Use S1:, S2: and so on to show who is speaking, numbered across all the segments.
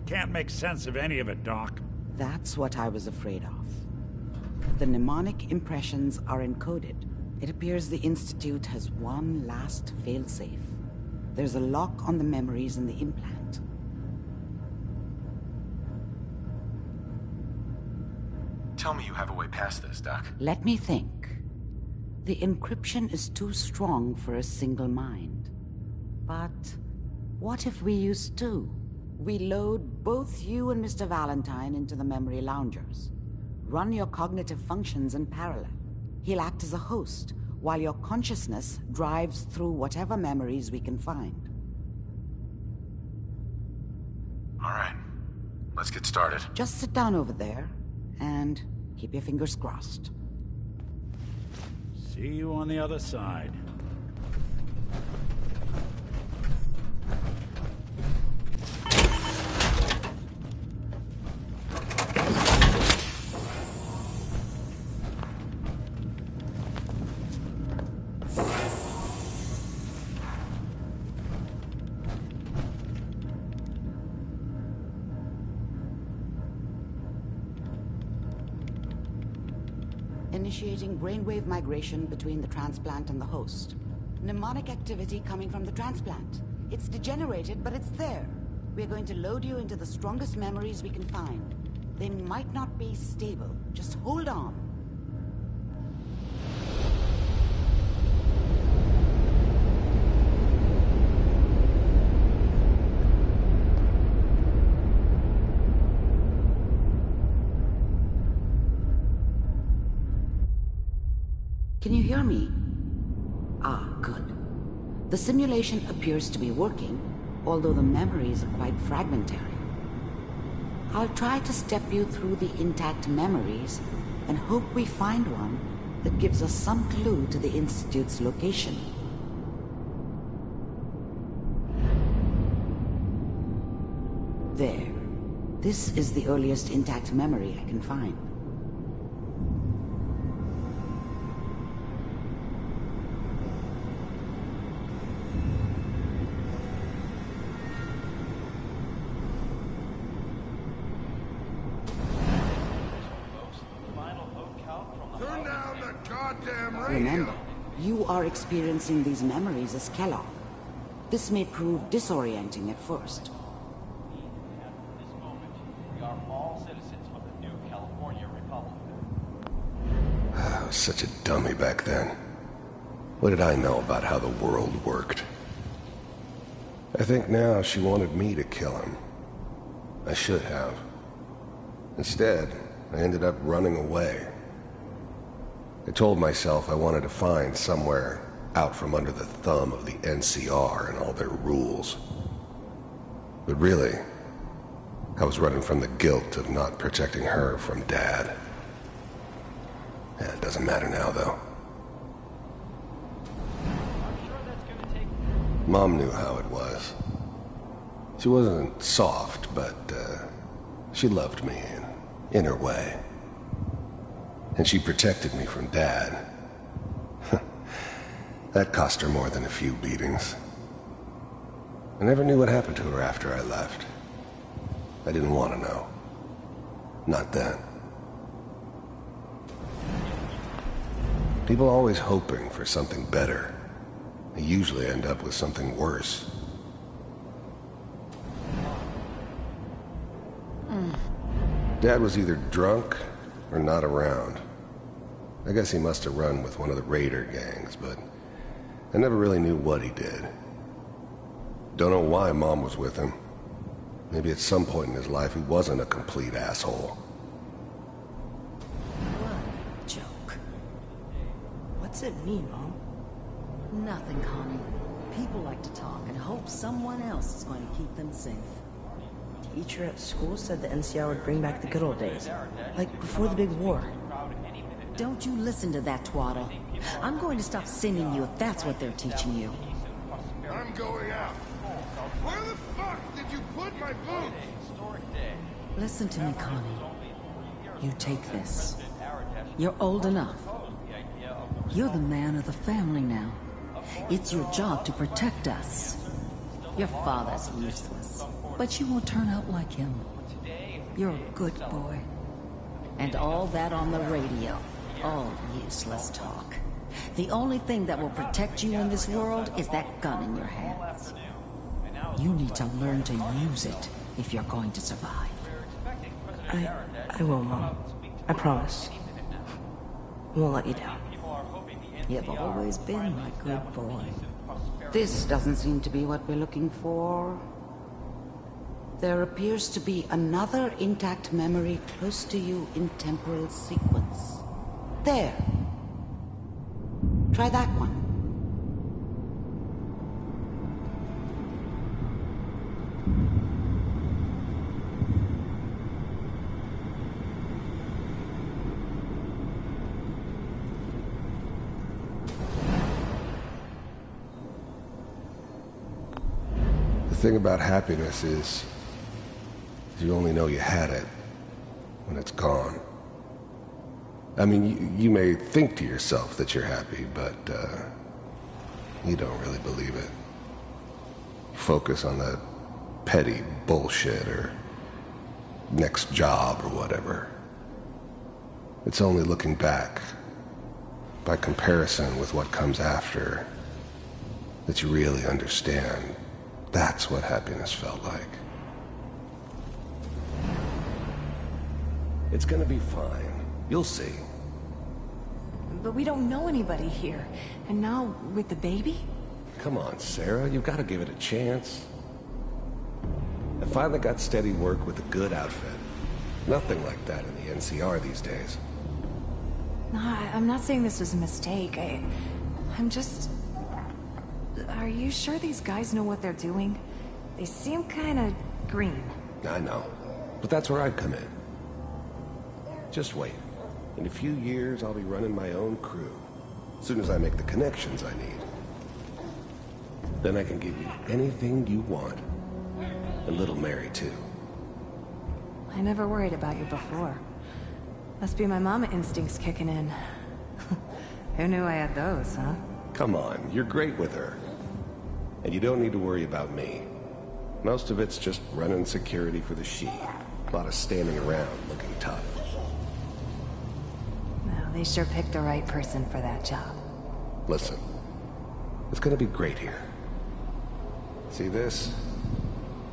S1: can't make sense of any of it, Doc.
S2: That's what I was afraid of. The mnemonic impressions are encoded. It appears the Institute has one last failsafe. There's a lock on the memories in the implant.
S3: Tell me you have a way past this, Doc.
S2: Let me think. The encryption is too strong for a single mind. But what if we use two? We load both you and Mr. Valentine into the memory loungers. Run your cognitive functions in parallel. He'll act as a host, while your consciousness drives through whatever memories we can find.
S3: All right. Let's get started.
S2: Just sit down over there, and keep your fingers crossed.
S1: See you on the other side.
S2: Initiating brainwave migration between the transplant and the host. Mnemonic activity coming from the transplant. It's degenerated, but it's there. We're going to load you into the strongest memories we can find. They might not be stable. Just hold on. Can you hear me? Ah, good. The simulation appears to be working, although the memories are quite fragmentary. I'll try to step you through the intact memories and hope we find one that gives us some clue to the Institute's location. There. This is the earliest intact memory I can find. Remember, you are experiencing these memories as Kellogg. This may prove disorienting at first.
S4: We are all citizens of the new California Republic.
S5: I was such a dummy back then. What did I know about how the world worked? I think now she wanted me to kill him. I should have. Instead, I ended up running away. I told myself I wanted to find somewhere out from under the thumb of the NCR and all their rules. But really, I was running from the guilt of not protecting her from Dad. Yeah, it doesn't matter now, though. Mom knew how it was. She wasn't soft, but she loved me in her way. And she protected me from Dad. That cost her more than a few beatings. I never knew what happened to her after I left. I didn't want to know. Not then. People always hoping for something better. They usually end up with something worse. Dad was either drunk or not around. I guess he must have run with one of the raider gangs, but I never really knew what he did. Don't know why Mom was with him. Maybe at some point in his life he wasn't a complete asshole.
S6: What a joke.
S7: What's it mean, Mom?
S6: Nothing, Connie. People like to talk and hope someone else is going to keep them safe.
S7: Teacher at school said the NCR would bring back the good old days. Like before the big war.
S6: Don't you listen to that twaddle. I'm going to stop sending you if that's what they're teaching you.
S8: I'm going out. Where the fuck did you put my boots?
S6: Listen to me, Connie. You take this. You're old enough. You're the man of the family now. It's your job to protect us. Your father's useless. But you won't turn out like him. You're a good boy. And all that on the radio. All useless talk. The only thing that will protect you in this world is that gun in your hands. You need to learn to use it if you're going to survive.
S7: I will, Mom. I promise. I won't let you down.
S6: You've always been my good boy.
S2: This doesn't seem to be what we're looking for. There appears to be another intact memory close to you in temporal sequence. There. Try that one.
S5: The thing about happiness is you only know you had it when it's gone. I mean, you may think to yourself that you're happy, but you don't really believe it. You focus on that petty bullshit or next job or whatever. It's only looking back, by comparison with what comes after, that you really understand. That's what happiness felt like. It's gonna be fine. You'll see.
S9: But we don't know anybody here. And now, with the baby?
S5: Come on, Sarah. You've got to give it a chance. I finally got steady work with a good outfit. Nothing like that in the NCR these days.
S9: No, I'm not saying this was a mistake. I'm just... Are you sure these guys know what they're doing? They seem kinda green.
S5: I know. But that's where I'd come in. Just wait. In a few years, I'll be running my own crew. As soon as I make the connections I need. Then I can give you anything you want. And little Mary, too.
S9: I never worried about you before. Must be my mama instincts kicking in. Who knew I had those, huh?
S5: Come on, you're great with her. And you don't need to worry about me. Most of it's just running security for the she. A lot of standing around looking tough.
S9: Well, they sure picked the right person for that job.
S5: Listen, it's gonna be great here. See this?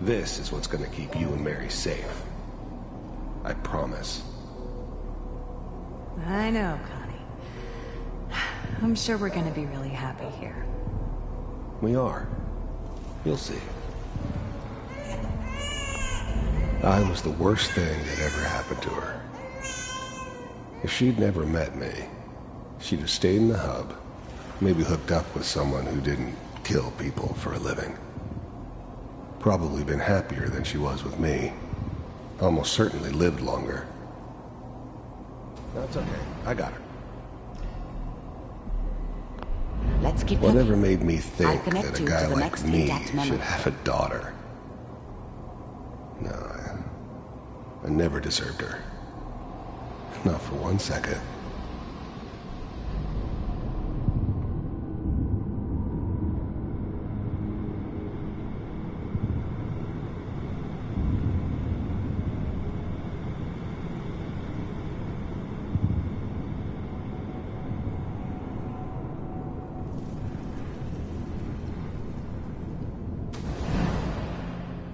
S5: This is what's gonna keep you and Mary safe. I promise.
S9: I know, Connie. I'm sure we're gonna be really happy here.
S5: We are. You'll see. I was the worst thing that ever happened to her. If she'd never met me, she'd have stayed in the hub, maybe hooked up with someone who didn't kill people for a living. Probably been happier than she was with me. Almost certainly lived longer. That's okay. I got her.
S2: Let's keep
S5: Whatever
S2: looking.
S5: made me
S2: I'll
S5: think
S2: connect
S5: that a
S2: you
S5: guy
S2: to the
S5: like
S2: next
S5: me
S2: intact memory.
S5: should have a daughter. No, I never deserved her. Not for 1 second.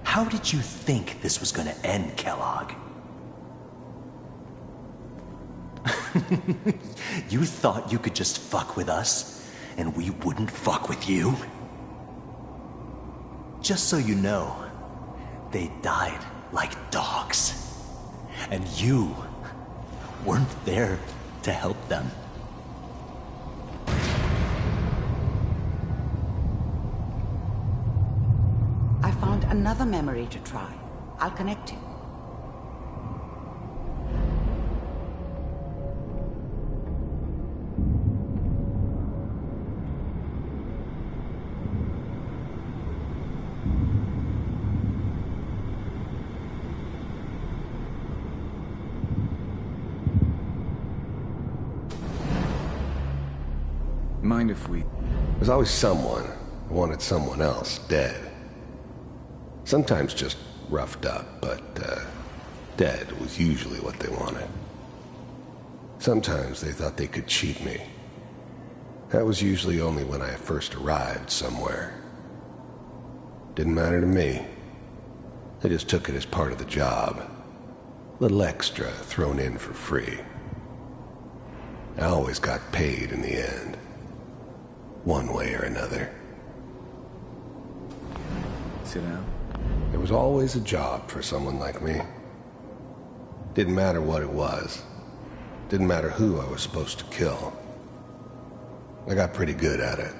S10: How did you think this was gonna end, Kellogg? You thought you could just fuck with us, and we wouldn't fuck with you? Just so you know, they died like dogs. And you weren't there to help them.
S2: I found another memory to try. I'll connect you.
S11: Mind if we...
S5: There's always someone who wanted someone else dead. Sometimes just roughed up, but dead was usually what they wanted. Sometimes they thought they could cheat me. That was usually only when I first arrived somewhere. Didn't matter to me. I just took it as part of the job. A little extra thrown in for free. I always got paid in the end. One way or another.
S11: Sit down.
S5: There was always a job for someone like me. Didn't matter what it was. Didn't matter who I was supposed to kill. I got pretty good at it.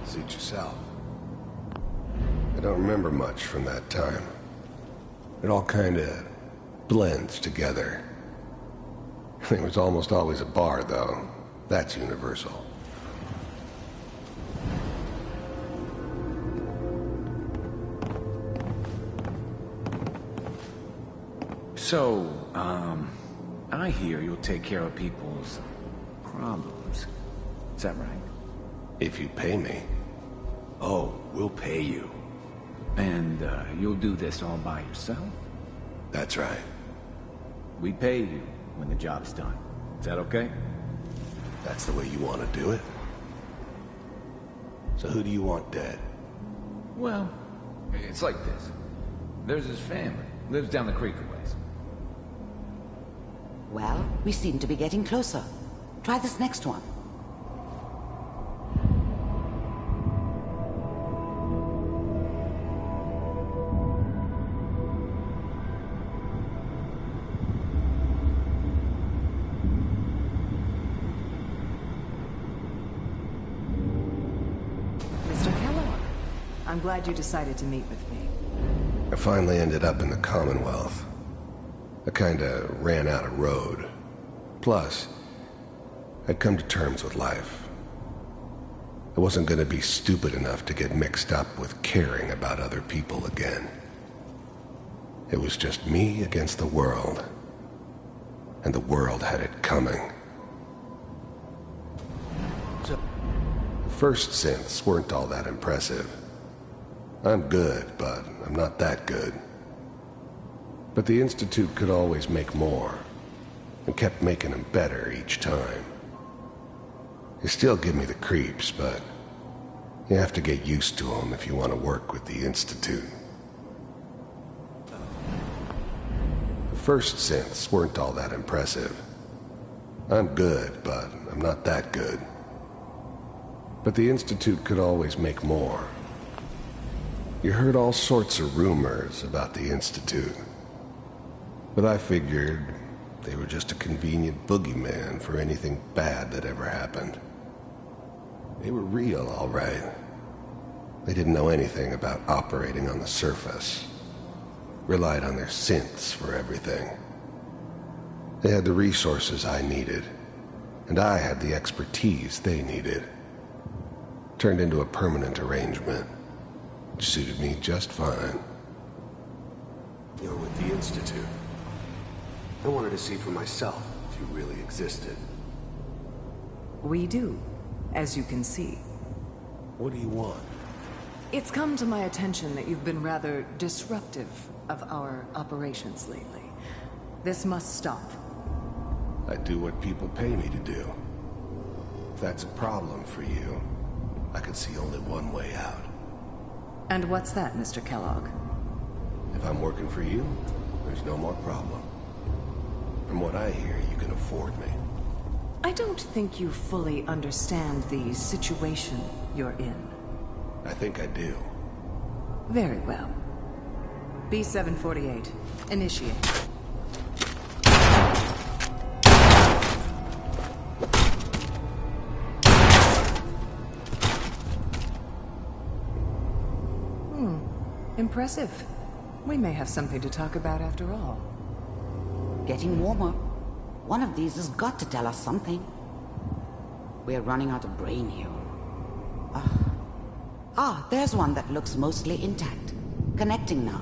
S5: Suit yourself. I don't remember much from that time. It all kinda blends together. There was almost always a bar, though. That's universal.
S11: So, I hear you'll take care of people's problems. Is that right?
S5: If you pay me.
S11: Oh, we'll pay you. And, you'll do this all by yourself?
S5: That's right.
S11: We pay you when the job's done. Is that okay?
S5: That's the way you want to do it? So who do you want dead?
S11: Well, it's like this. There's his family. Lives down the creek a ways.
S2: Well, we seem to be getting closer. Try this next one.
S9: Mr. Kellogg, I'm glad you decided to meet with me.
S5: I finally ended up in the Commonwealth. I kinda ran out of road. Plus, I'd come to terms with life. I wasn't gonna be stupid enough to get mixed up with caring about other people again. It was just me against the world. And the world had it coming. The first synths weren't all that impressive. I'm good, but I'm not that good. But the Institute could always make more, and kept making them better each time. They still give me the creeps, but you have to get used to them if you want to work with the Institute. The first synths weren't all that impressive. I'm good, but I'm not that good. But the Institute could always make more. You heard all sorts of rumors about the Institute. But I figured they were just a convenient boogeyman for anything bad that ever happened. They were real, all right. They didn't know anything about operating on the surface. Relied on their synths for everything. They had the resources I needed, and I had the expertise they needed. Turned into a permanent arrangement, which suited me just fine.
S12: You're with the Institute. I wanted to see for myself if you really existed.
S9: We do, as you can see.
S12: What do you want?
S9: It's come to my attention that you've been rather disruptive of our operations lately. This must stop.
S5: I do what people pay me to do. If that's a problem for you, I can see only one way out.
S9: And what's that, Mr. Kellogg?
S5: If I'm working for you, there's no more problem. From what I hear, you can afford me.
S9: I don't think you fully understand the situation you're in.
S5: I think I do.
S9: Very well. B-748, initiate. Impressive. We may have something to talk about after all.
S2: Getting warmer. One of these has got to tell us something. We're running out of brain here. There's one that looks mostly intact. Connecting now.